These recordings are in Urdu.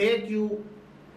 AQ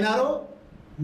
NRO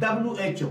WHO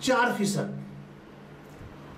4%।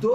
2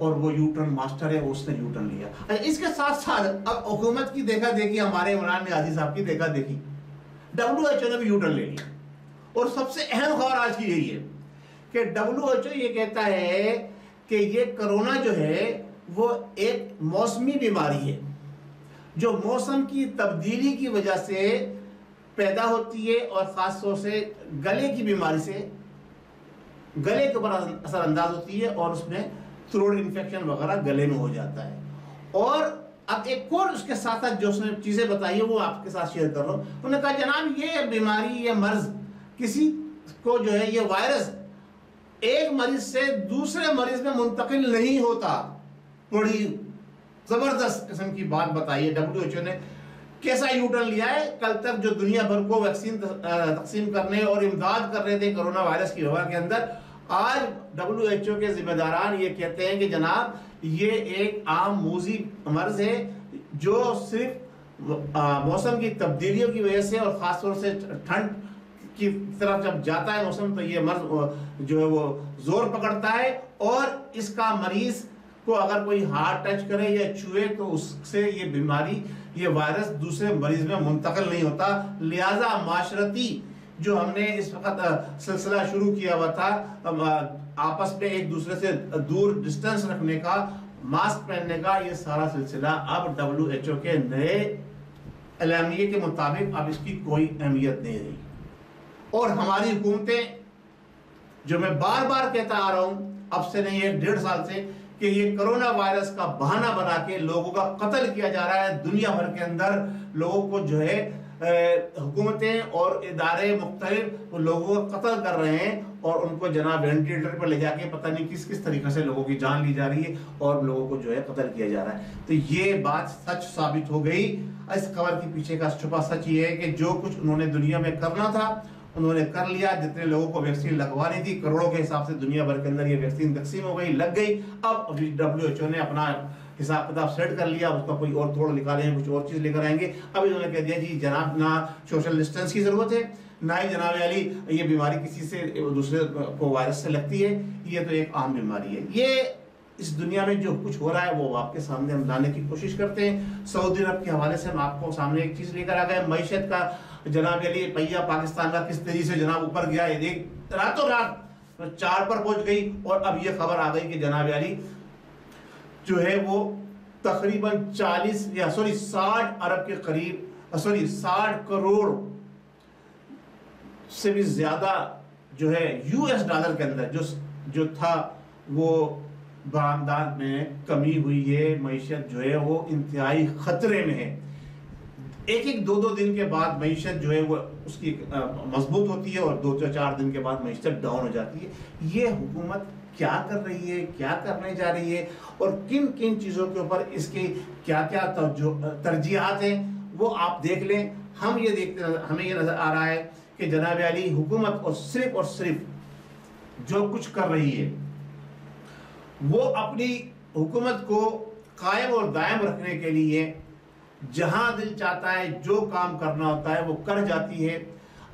اور وہ یو ٹرن ماسٹر ہے، اس نے یو ٹرن لیا۔ اس کے ساتھ ساتھ اب حکومت کی دیکھا دیکھی، ہمارے عمران نیازی صاحب کی دیکھا دیکھی، WHO نے بھی یو ٹرن لے لیا۔ اور سب سے اہم خبر آج کی یہی ہے کہ WHO یہ کہتا ہے کہ یہ کرونا جو ہے وہ ایک موسمی بیماری ہے جو موسم کی تبدیلی کی وجہ سے پیدا ہوتی ہے، اور خاص طور سے گلے کی بیماری سے گلے کے اوپر اثر انداز ہوتی ہے، اور اس میں تھروٹ انفیکشن وغیرہ گلے میں ہو جاتا ہے۔ اور اب ایک اور اس کے ساتھ جو اس نے چیزیں بتائی ہے وہ آپ کے ساتھ شیئر کر رہا ہوں۔ انہوں نے کہا جناب یہ بیماری، یہ مرض کسی کو جو ہے، یہ وائرس ایک مریض سے دوسرے مریض میں منتقل نہیں ہوتا۔ بڑی زبردست قسم کی بات بتائی ہے۔ WHO نے کیسا یو ٹرن لیا ہے؟ کل تک جو دنیا بھر کو ویکسین تقسیم کرنے اور امداد کر رہے تھے کرونا وائرس کی وبا کے اندر، آج WHO کے ذمہ داران یہ کہتے ہیں کہ جناب یہ ایک عام موذی مرض ہے جو صرف موسم کی تبدیلیوں کی وجہ سے، اور خاص طور سے ٹھنڈ کی طرف جب جاتا ہے موسم تو یہ مرض جو ہے وہ زور پکڑتا ہے، اور اس کا مریض کو اگر کوئی ہاتھ ٹچ کرے یا چھوئے تو اس سے یہ بیماری، یہ وائرس دوسرے مریض میں منتقل نہیں ہوتا۔ لہذا معاشرتی جو ہم نے اس وقت سلسلہ شروع کیا ہوا تھا آپس میں ایک دوسرے سے دور ڈسٹنس رکھنے کا، ماسک پہننے کا، یہ سارا سلسلہ اب WHO کے نئے اعلامیے کے مطابق اب اس کی کوئی اہمیت نہیں رہی۔ اور ہماری حکومتیں، جو میں بار بار کہتا آ رہا ہوں اب سے نہیں 1.5 سال سے، کہ یہ کرونا وائرس کا بہانہ بنا کے لوگوں کا قتل کیا جا رہا ہے۔ دنیا بھر کے اندر لوگوں کو جو ہے حکومتیں اور ادارے مختلف لوگوں کو قتل کر رہے ہیں، اور ان کو جناب وینٹیلیٹر پر لے جا کے پتہ نہیں کس کس طریقے سے لوگوں کی جان لی جا رہی ہے، اور لوگوں کو جو ہے قتل کیا جا رہا ہے۔ تو یہ بات سچ ثابت ہو گئی۔ اس خبر کے پیچھے کا چھپا سچ یہ ہے کہ جو کچھ انہوں نے دنیا میں کرنا تھا انہوں نے کر لیا۔ جتنے لوگوں کو ویکسین لگوانی تھی کروڑوں کے حساب سے دنیا بھر کے اندر یہ ویکسین تقسیم ہو گئی، لگ گئی۔ اب WHO نے اپنا حساب کتاب سیٹ کر لیا، اس کا کوئی اور توڑ نکالیں گے، کچھ اور چیز لے کر آئیں گے۔ اب انہوں نے کہہ دیا جی جناب نہ سوشل ڈسٹینس کی ضرورت ہے، نہ ہی جناب علی یہ بیماری کسی سے دوسرے کو وائرس سے لگتی ہے، یہ تو ایک عام بیماری ہے۔ یہ اس دنیا میں جو کچھ ہو رہا ہے وہ آپ کے سامنے ہم لانے کی کوشش کرتے ہیں۔ سعودی عرب کے حوالے سے ہم آپ کو سامنے ایک چیز لے کر آ گئے، معیشت کا جناب علی پہیا پاکستان کا کس طریقے سے جناب اوپر گیا ہے، راتوں رات 4 پر پہنچ گئی، اور اب یہ خبر آ گئی کہ جناب علی جو ہے وہ تقریباً 60 ارب کے قریب 60 کروڑ سے بھی زیادہ جو ہے US ڈالر کے اندر جو تھا وہ برآمدات میں کمی ہوئی ہے۔ معیشت جو ہے وہ انتہائی خطرے میں ہے۔ ایک 2 دن کے بعد معیشت جو ہے وہ اس کی مضبوط ہوتی ہے، اور 2-4 دن کے بعد معیشت ڈاؤن ہو جاتی ہے۔ یہ حکومت کیا کر رہی ہے، کیا کرنے جا رہی ہے، اور کن کن چیزوں کے اوپر اس کی کیا کیا ترجیحات ہیں وہ آپ دیکھ لیں۔ ہمیں یہ نظر آ رہا ہے کہ جناب علی حکومت اور صرف جو کچھ کر رہی ہے وہ اپنی حکومت کو قائم اور دائم رکھنے کے لیے جہاں دل چاہتا ہے جو کام کرنا ہوتا ہے وہ کر جاتی ہے۔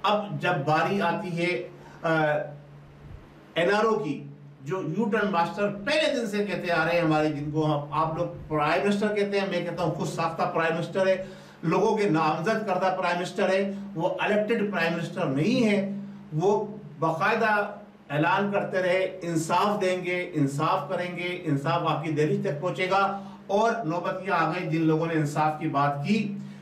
اب جب باری آتی ہے NRO کی، جو یو ٹرن ماسٹر پہلے دن سے کہتے آ رہے ہیں ہمارے، جن کو آپ لوگ پرائم منسٹر کہتے ہیں، میں کہتا ہوں خود ساختہ پرائم منسٹر ہے، لوگوں کے نامزد کردہ پرائم منسٹر ہے، وہ الیکٹڈ پرائم منسٹر نہیں ہے۔ وہ باقاعدہ اعلان کرتے رہے انصاف دیں گے، انصاف کریں گے، انصاف آپ کی دہلیز تک پہنچے گا۔ اور نوبت یہ آ گئی، جن لوگوں نے انصاف کی بات کی،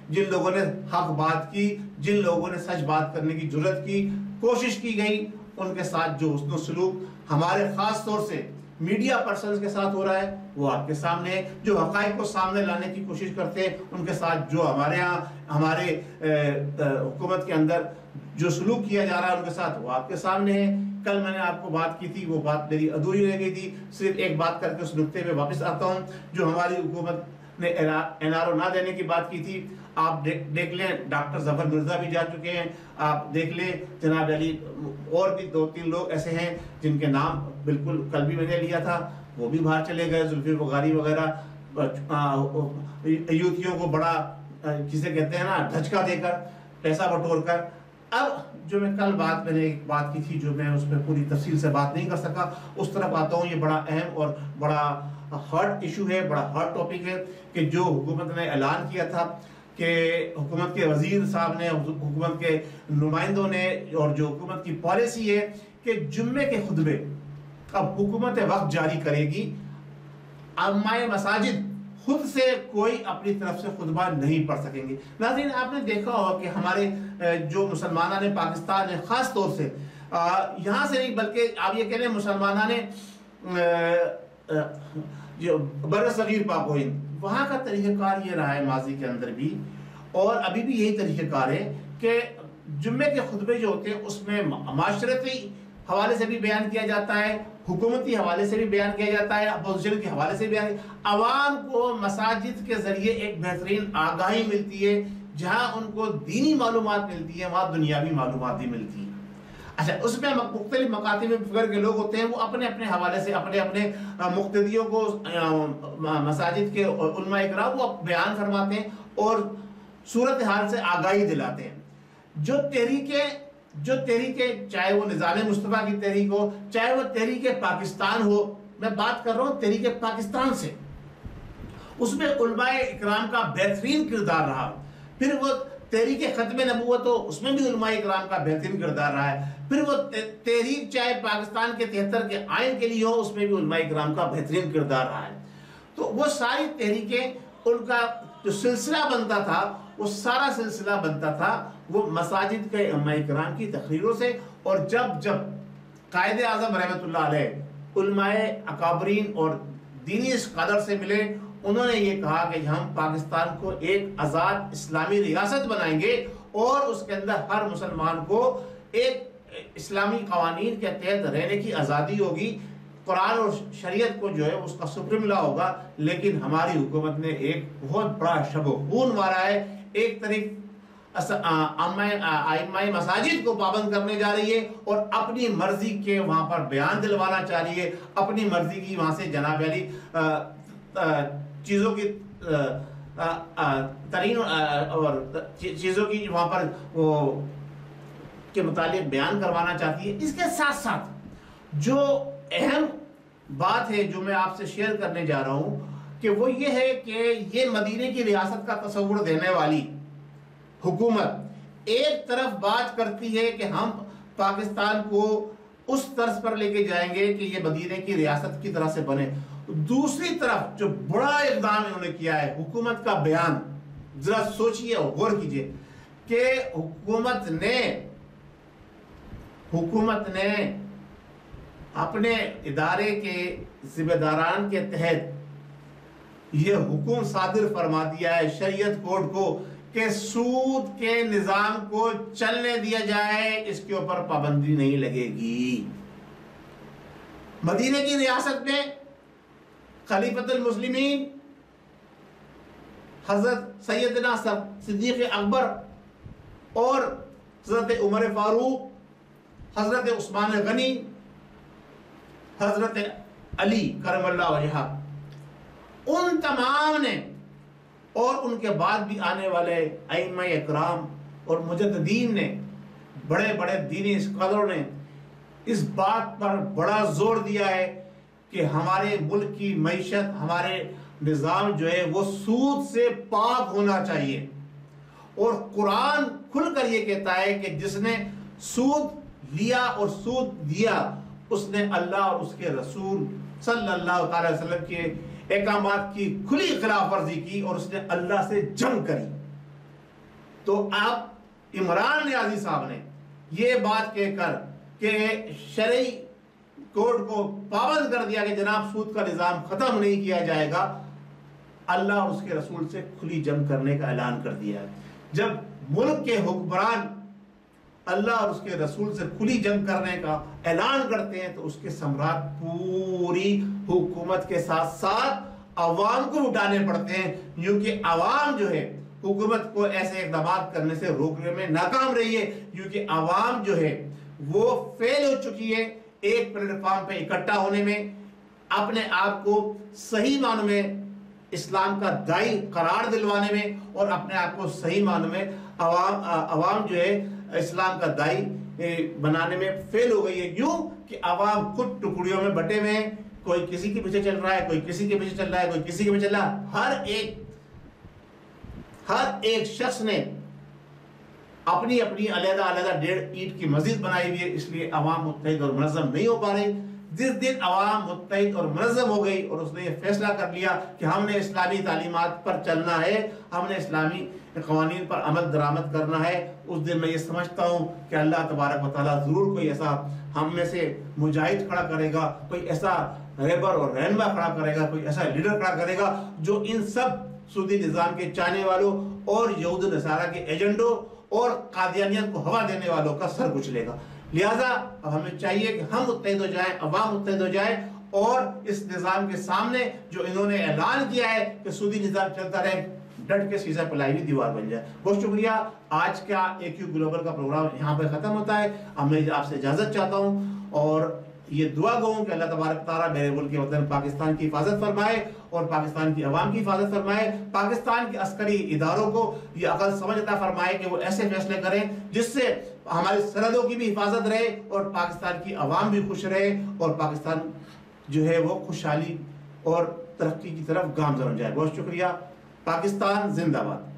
جن لوگوں نے حق بات کی، جن لوگوں نے سچ بات کرنے کی جرات کی، کوشش کی گئی، ان کے ساتھ جو حسن و سلوک ہمارے خاص طور سے میڈیا پرسنز کے ساتھ ہو رہا ہے وہ آپ کے سامنے ہے۔ جو حقائق کو سامنے لانے کی کوشش کرتے ہیں ان کے ساتھ جو ہمارے ہاں ہمارے حکومت کے اندر جو سلوک کیا جا رہا ہے ان کے ساتھ وہ آپ کے سامنے ہے۔ کل میں نے آپ کو بات کی تھی، وہ بات میری ادھوری رہ گئی تھی، صرف ایک بات کر کے اس نقطے پہ واپس آتا ہوں۔ جو ہماری حکومت نے NRO نہ دینے کی بات کی تھی، آپ دیکھ لیں ڈاکٹر ظفر مرزا بھی جا چکے ہیں، آپ دیکھ لیں جناب علی اور بھی 2-3 لوگ ایسے ہیں جن کے نام بالکل کل بھی میں نے لیا تھا، وہ بھی باہر چلے گئے، زلفی بغاری وغیرہ، یوتھیوں کو بڑا جسے کہتے ہیں نا دھچکا دے کر، پیسہ بٹور کر۔ اب جو میں کل میں نے ایک بات کی تھی جو میں اس میں پوری تفصیل سے بات نہیں کر سکا، اس طرف آتا ہوں۔ یہ بڑا اہم اور بڑا ہاٹ ایشو ہے، بڑا ہاٹ ٹاپک ہے کہ جو حکومت نے اعلان کیا تھا کہ حکومت کے وزیر صاحب نے، حکومت کے نمائندوں نے، اور جو حکومت کی پالیسی ہے کہ جمعے کے خطبے اب حکومت وقت جاری کرے گی، ائمہ مساجد خود سے کوئی اپنی طرف سے خطبہ نہیں پڑھ سکیں گے۔ ناظرین، آپ نے دیکھا ہوگا کہ ہمارے جو مسلمانان نے پاکستان نے خاص طور سے یہاں سے نہیں بلکہ آپ یہ کہہ رہے ہیں مسلمانان نے جو بر صغیر پاک و ہند، وہاں کا طریقہ کار یہ رہا ہے ماضی کے اندر بھی، اور ابھی بھی یہی طریقہ کار ہے کہ جمعے کے خطبے جو ہوتے ہیں اس میں معاشرتی حوالے سے بھی بیان کیا جاتا ہے، حکومتی حوالے سے بھی بیان کیا جاتا ہے، اپوزیشن کے حوالے سے بھی بیان، عوام کو مساجد کے ذریعے ایک بہترین آگاہی ملتی ہے، جہاں ان کو دینی معلومات ملتی ہیں وہاں دنیاوی معلومات بھی ملتی ہیں۔ اچھا، اس میں مختلف مکاتب فکر کے لوگ ہوتے ہیں، وہ اپنے اپنے حوالے سے اپنے اپنے مقتدیوں کو مساجد کے علماء اکرام وہ بیان فرماتے ہیں اور صورتحال سے آگاہی دلاتے ہیں۔ جو تحریکیں چاہے وہ نظام مصطفیٰ کی تحریک ہو، چاہے وہ تحریک پاکستان ہو، میں بات کر رہا ہوں تحریک پاکستان سے، اس میں علماء اکرام کا بہترین کردار رہا۔ پھر وہ تحریک ختم نبوت ہو، اس میں بھی علماء اکرام کا بہترین کردار رہا ہے۔ پھر وہ تحریک چاہے پاکستان کے 73 کے آئین کے لیے ہو، اس میں بھی علماء اکرام کا بہترین کردار رہا ہے۔ تو وہ ساری تحریکیں، ان کا جو سلسلہ بنتا تھا، وہ سارا سلسلہ بنتا تھا وہ مساجد کے علماء اکرام کی تقریروں سے۔ اور جب قائد اعظم رحمۃ اللہ علیہ علماء اکابرین اور دینی اسکالر سے ملے، انہوں نے یہ کہا کہ ہم پاکستان کو ایک آزاد اسلامی ریاست بنائیں گے اور اس کے اندر ہر مسلمان کو ایک اسلامی قوانین کے تحت رہنے کی آزادی ہوگی، قرآن اور شریعت کو جو ہے اس کا سپریم لا ہوگا۔ لیکن ہماری حکومت نے ایک بہت بڑا شب و خون مارا ہے، ایک طرف ائمہ مساجد کو پابند کرنے جا رہی ہے اور اپنی مرضی کے وہاں پر بیان دلوانا چاہ رہی ہے، اپنی مرضی کی وہاں سے جناب علی چیزوں کی ترین اور چیزوں کی وہاں پر وہ کے متعلق بیان کروانا چاہتی ہے۔ اس کے ساتھ ساتھ جو اہم بات ہے جو میں آپ سے شیئر کرنے جا رہا ہوں کہ وہ یہ ہے کہ یہ مدینے کی ریاست کا تصور دینے والی حکومت ایک طرف بات کرتی ہے کہ ہم پاکستان کو اس طرز پر لے کے جائیں گے کہ یہ مدینے کی ریاست کی طرح سے بنے، دوسری طرف جو بڑا اقدام انہوں نے کیا ہے حکومت کا بیان، ذرا سوچئے اور غور کیجئے کہ حکومت نے اپنے ادارے کے ذمہ داران کے تحت یہ حکم صادر فرما دیا ہے شریعت کوڈ کو کہ سود کے نظام کو چلنے دیا جائے، اس کے اوپر پابندی نہیں لگے گی۔ مدینے کی ریاست میں خلیفۃ المسلمین حضرت سیدنا صدیق اکبر اور حضرت عمر فاروق، حضرت عثمان غنی، حضرت علی کرم اللہ وجہہ، ان تمام نے اور ان کے بعد بھی آنے والے ائمہ اکرام اور مجددین نے، بڑے بڑے دینی اسکالروں نے اس بات پر بڑا زور دیا ہے کہ ہمارے ملک کی معیشت، ہمارے نظام جو ہے وہ سود سے پاک ہونا چاہیے۔ اور قرآن کھل کر یہ کہتا ہے کہ جس نے سود لیا اور سود دیا، اس نے اللہ اور اس کے رسول صلی اللہ علیہ وسلم کے احکامات کی کھلی خلاف ورزی کی اور اس نے اللہ سے جنگ کری۔ تو آپ عمران نیازی صاحب نے یہ بات کہہ کر کہ شرعی کوڈ کو پابند کر دیا کہ جناب سود کا نظام ختم نہیں کیا جائے گا، اللہ اور اس کے رسول سے کھلی جنگ کرنے کا اعلان کر دیا ہے۔ جب ملک کے حکمران اللہ اور اس کے رسول سے کھلی جنگ کرنے کا اعلان کرتے ہیں تو اس کے ثمرات پوری حکومت کے ساتھ ساتھ عوام کو اٹھانے پڑتے ہیں، کیونکہ عوام جو ہے حکومت کو ایسے اقدامات کرنے سے روکنے میں ناکام رہی ہے، کیونکہ عوام جو ہے وہ فیل ہو چکی ہے ایک پلیٹ فارم پہ اکٹھا ہونے میں، اپنے آپ کو صحیح معنوں میں اسلام کا داعی قرار دلوانے میں، اور اپنے آپ کو صحیح معنوں میں عوام جو ہے اسلام کا داعی بنانے میں فیل ہو گئی ہے۔ کیوں کہ عوام خود ٹکڑیوں میں بٹے ہوئے ہیں، کوئی کسی کے پیچھے چل رہا ہے، کوئی کسی کے پیچھے چل رہا ہے، کوئی کسی کے پیچھے چل رہا ہے، ہر ایک شخص نے اپنی اپنی علیحدہ علیحدہ 1.5 اینٹ کی مسجد بنائی ہوئی ہے، اس لیے عوام متحد اور منظم نہیں ہو پا رہی۔ جس دن عوام متحد اور منظم ہو گئی اور اس نے یہ فیصلہ کر لیا کہ ہم نے اسلامی تعلیمات پر چلنا ہے، ہم نے اسلامی قوانین پر عمل درآمد کرنا ہے، اس دن میں یہ سمجھتا ہوں کہ اللہ تبارک و تعالیٰ ضرور کوئی ایسا ہم میں سے مجاہد کھڑا کرے گا، کوئی ایسا رہبر اور رہنما کھڑا کرے گا، کوئی ایسا لیڈر کھڑا کرے گا جو ان سب سودی نظام کے چاہنے والوں اور یہود و نصارہ کے ایجنڈوں اور قادیانیت کو ہوا دینے والوں کا سر کچلے گا۔ لہٰذا اب ہمیں چاہیے کہ ہم متحد ہو جائیں، عوام متحد ہو جائیں اور اس نظام کے سامنے جو انہوں نے اعلان کیا ہے کہ سودی نظام چلتا رہے، ڈٹ کے سیسا پلائی ہوئی دیوار بن جائے۔ بہت شکریہ۔ آج کا AQ گلوبل کا پروگرام یہاں پہ ختم ہوتا ہے۔ اب میں آپ سے اجازت چاہتا ہوں اور یہ دعا گو ہوں کہ اللہ تبارک تعالیٰ میرے ملک کے وطن پاکستان کی حفاظت فرمائے اور پاکستان کی عوام کی حفاظت فرمائے، پاکستان کے عسکری اداروں کو یہ عقل سمجھ عطا فرمائے کہ وہ ایسے فیصلے کریں جس سے ہماری سرحدوں کی بھی حفاظت رہے اور پاکستان کی عوام بھی خوش رہے اور پاکستان جو ہے وہ خوشحالی اور ترقی کی طرف گامزن ہو جائے۔ بہت شکریہ۔ پاکستان زندہ باد۔